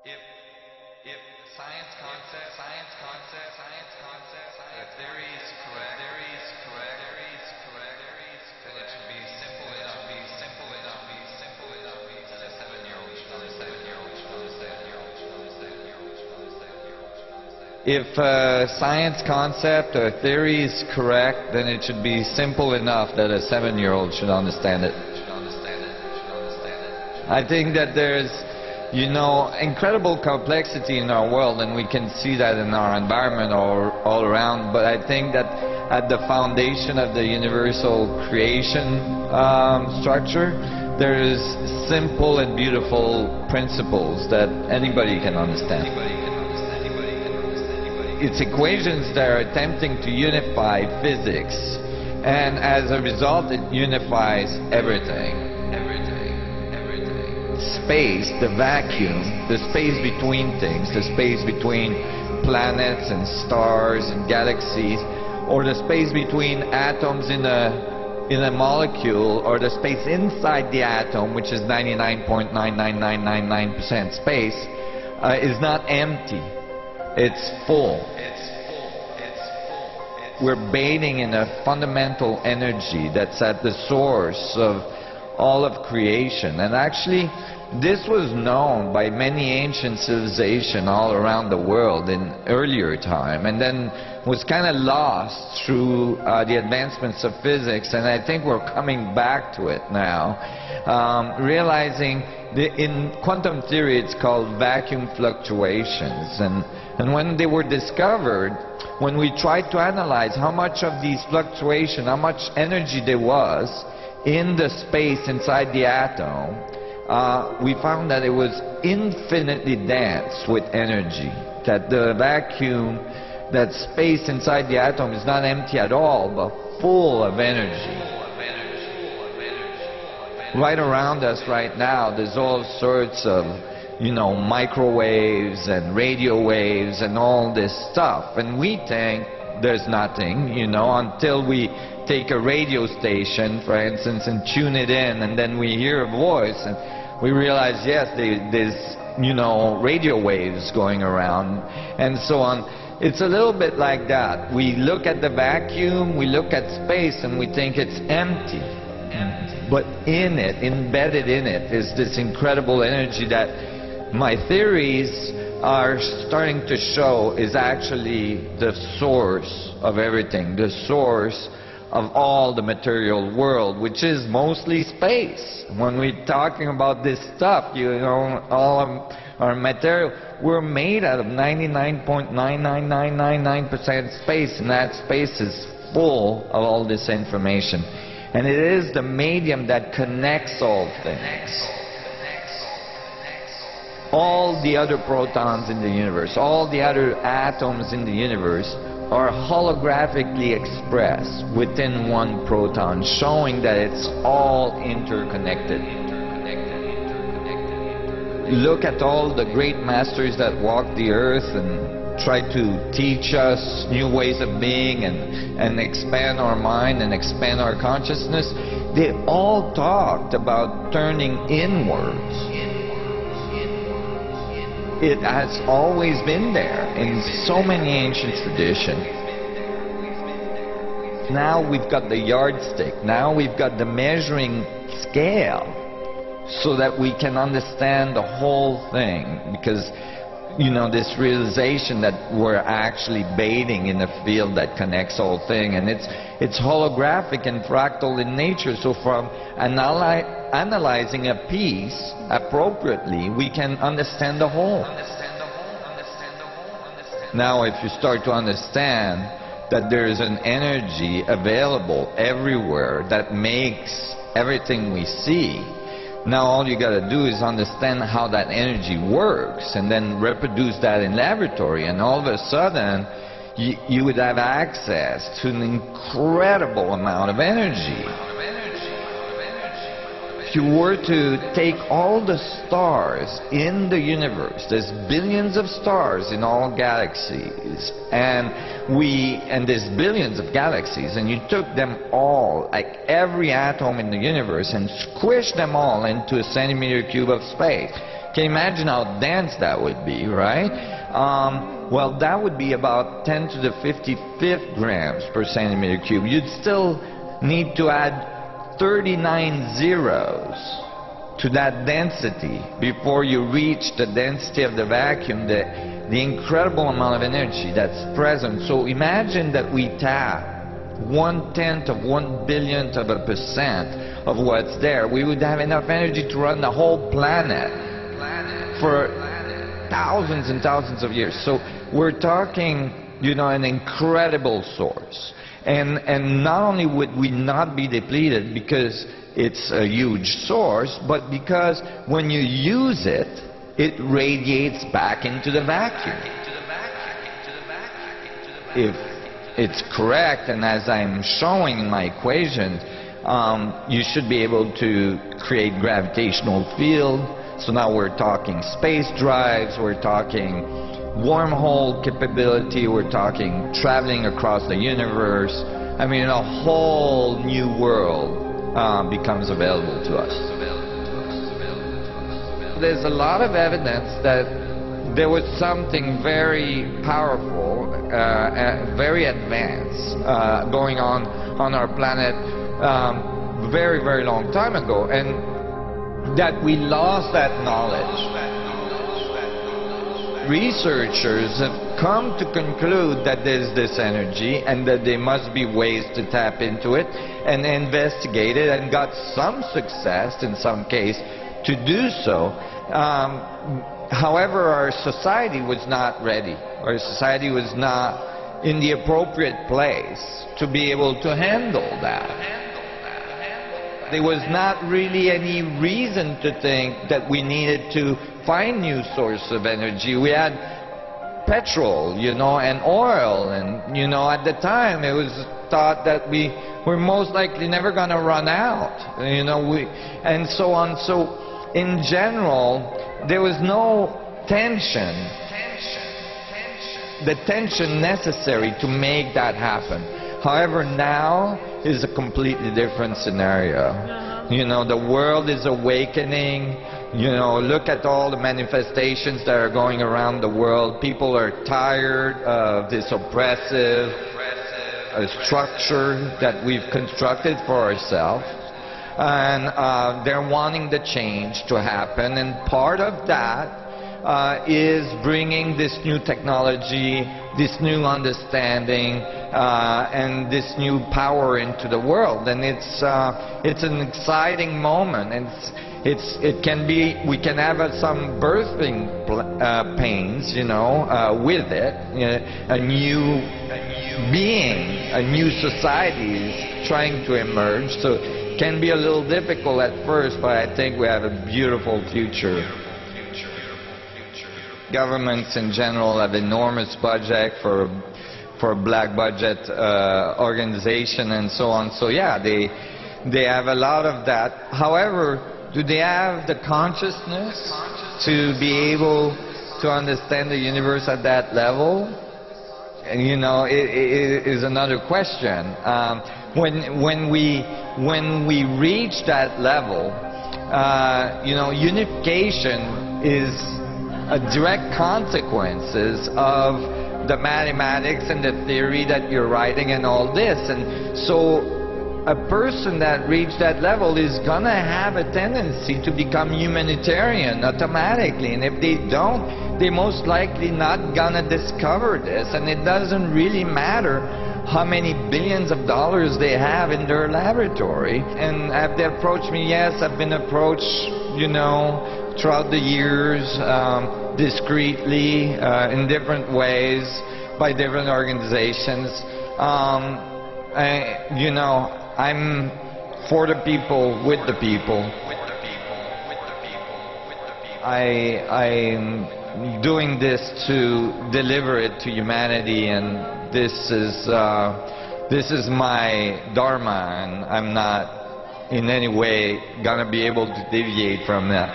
If science concept, the theory is correct, then it should be simple enough, that a 7-year-old should understand. If science concept or theory is correct, then it should be simple enough that a 7-year-old should understand it. I think that there's, you know, incredible complexity in our world, and we can see that in our environment all around, but I think that at the foundation of the universal creation structure, there is simple and beautiful principles that anybody can understand. It's equations that are attempting to unify physics, and as a result it unifies everything. Space, the vacuum, the space between things, the space between planets and stars and galaxies, or the space between atoms in a molecule, or the space inside the atom, which is 99.99999% space, is not empty. It's full. We're bathing in a fundamental energy that's at the source of all of creation. And actually, this was known by many ancient civilizations all around the world in earlier time, and then was kind of lost through the advancements of physics, and I think we're coming back to it now, realizing that in quantum theory it's called vacuum fluctuations, and when they were discovered, when we tried to analyze how much of these fluctuations, how much energy there was in the space inside the atom, we found that it was infinitely dense with energy, that the vacuum, that space inside the atom is not empty at all, but full of energy. Right around us right now, there's all sorts of, you know, microwaves and radio waves and all this stuff, and we think there's nothing, you know, until we take a radio station, for instance, and tune it in, and then we hear a voice, and we realize, yes, there's, you know, radio waves going around, and so on. It's a little bit like that. We look at the vacuum, we look at space, and we think it's empty. But in it, embedded in it, is this incredible energy that my theories are starting to show is actually the source of everything, the source of all the material world, which is mostly space. When we're talking about this stuff, you know, all of our material, we're made out of 99.99999% space, and that space is full of all this information. And it is the medium that connects all things. All the other protons in the universe, all the other atoms in the universe are holographically expressed within one proton, showing that it's all interconnected. Look at all the great masters that walked the earth and tried to teach us new ways of being and expand our mind and expand our consciousness. They all talked about turning inwards. It has always been there in so many ancient traditions. Now we've got the yardstick, now we've got the measuring scale, so that we can understand the whole thing, because, you know, this realization that we're actually bathing in a field that connects all things, and it's holographic and fractal in nature, so from analyzing a piece appropriately, we can understand the whole. Now if you start to understand that there is an energy available everywhere that makes everything we see, now all you got to do is understand how that energy works, and then reproduce that in laboratory, and all of a sudden you would have access to an incredible amount of energy. if you were to take all the stars in the universe, there's billions of stars in all galaxies, and there's billions of galaxies, and you took them all, like every atom in the universe, and squished them all into a centimeter cube of space. Can you imagine how dense that would be, right? Well, that would be about 10 to the 55th grams per centimeter cube. You'd still need to add 39 zeros to that density before you reach the density of the vacuum, the incredible amount of energy that's present. So imagine that we tap 1/10 of 1/10000000th of a percent of what's there. We would have enough energy to run the whole planet for thousands and thousands of years. So we're talking, you know, an incredible source. And not only would we not be depleted because it's a huge source, but because when you use it, it radiates back into the vacuum. If it's correct, and as I'm showing in my equation, you should be able to create gravitational field. So now we're talking space drives, we're talking wormhole capability, we're talking traveling across the universe. I mean, a whole new world becomes available to us. There's a lot of evidence that there was something very powerful, very advanced going on our planet very, very long time ago, and that we lost that knowledge. Researchers have come to conclude that there's this energy and that there must be ways to tap into it, and investigated and got some success in some case to do so. However, our society was not ready. Our society was not in the appropriate place to be able to handle that. There was not really any reason to think that we needed to find new sources of energy. We had petrol, you know, and oil, and, you know, at the time it was thought that we were most likely never going to run out, you know, and so on. So in general, there was no tension, the tension necessary to make that happen. However, now is a completely different scenario. You know, the world is awakening. You know, look at all the manifestations that are going around the world. People are tired of this oppressive structure that we've constructed for ourselves. And they're wanting the change to happen. And part of that is bringing this new technology, this new understanding, and this new power into the world. And it's an exciting moment. And it can be, we can have some birthing pains, you know, with it. You know, a new being, a new society is trying to emerge. So it can be a little difficult at first, but I think we have a beautiful future. Governments in general have enormous budget for black budget organization and so on. So yeah, they have a lot of that. However, do they have the consciousness to be able to understand the universe at that level? And, you know, it is another question. When we reach that level, you know, unification is a direct consequences of the mathematics and the theory that you're writing and all this. And so a person that reached that level is gonna have a tendency to become humanitarian automatically, and if they don't, they're most likely not gonna discover this. And it doesn't really matter how many billions of dollars they have in their laboratory. And have they approached me? Yes, I've been approached, you know, throughout the years, discreetly, in different ways, by different organizations. You know, I'm for the people, with the people. I'm doing this to deliver it to humanity, and this is my dharma, and I'm not in any way gonna be able to deviate from that.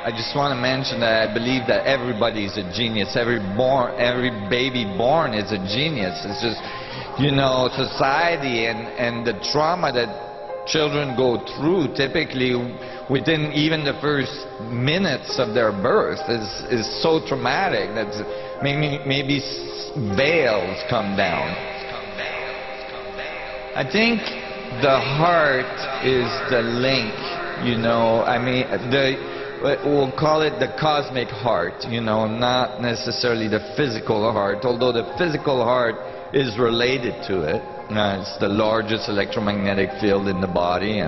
I just want to mention that I believe that everybody is a genius. Every baby born is a genius. It's just, you know, society and the trauma that children go through typically within even the first minutes of their birth is so traumatic that maybe veils come down. I think the heart is the link, you know. I mean, we'll call it the cosmic heart, you know, not necessarily the physical heart, although the physical heart is related to it. It's the largest electromagnetic field in the body,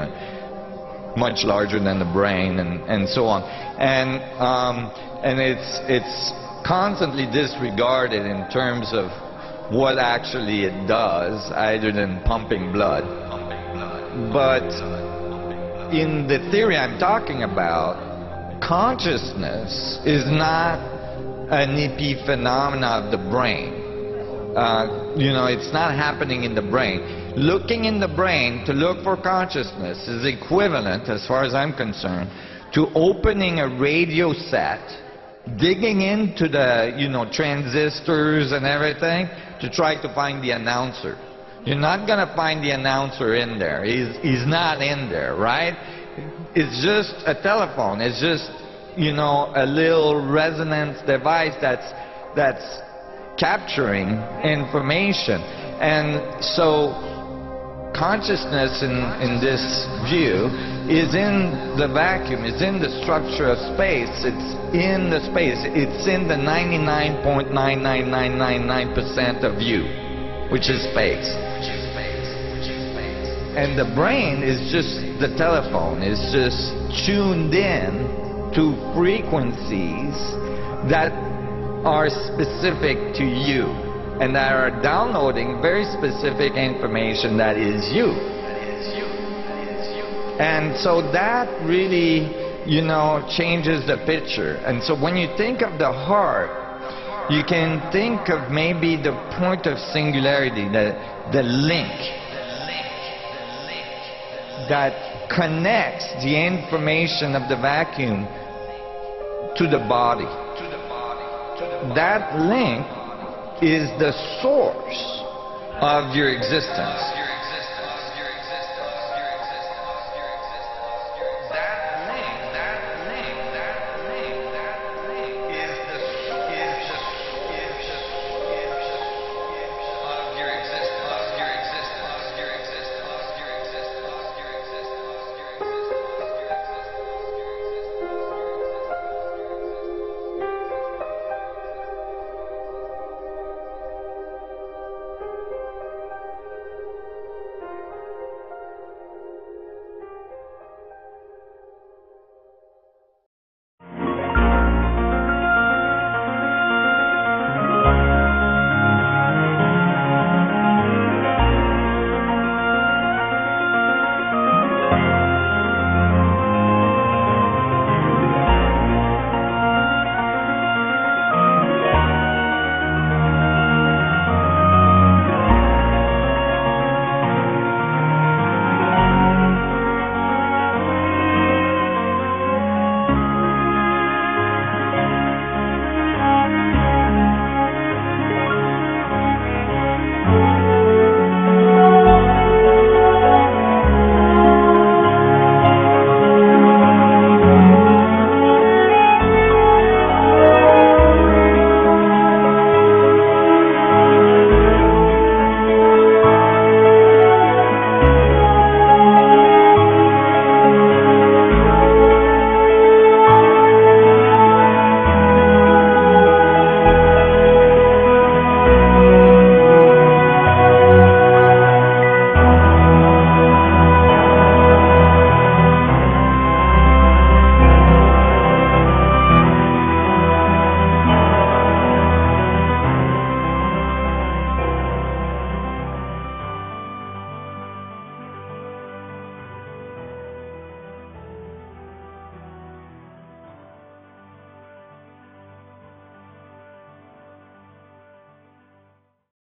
much larger than the brain, and so on. And it's constantly disregarded in terms of what actually it does, other than pumping blood. But in the theory I'm talking about, consciousness is not an epiphenomena of the brain. You know, it's not happening in the brain. Looking in the brain to look for consciousness is equivalent, as far as I'm concerned, to opening a radio set, digging into the, you know, transistors and everything to try to find the announcer. You're not going to find the announcer in there. He's not in there, right? It's just a telephone. It's just, you know, a little resonance device that's capturing information. And so consciousness in this view is in the vacuum, is in the structure of space. It's in the space. It's in the 99.99999% of you, which is space. And the brain is just the telephone, is just tuned in to frequencies that are specific to you and that are downloading very specific information that is you. And so that really, you know, changes the picture. And so when you think of the heart, you can think of maybe the point of singularity, the link that connects the information of the vacuum to the body. That link is the source of your existence.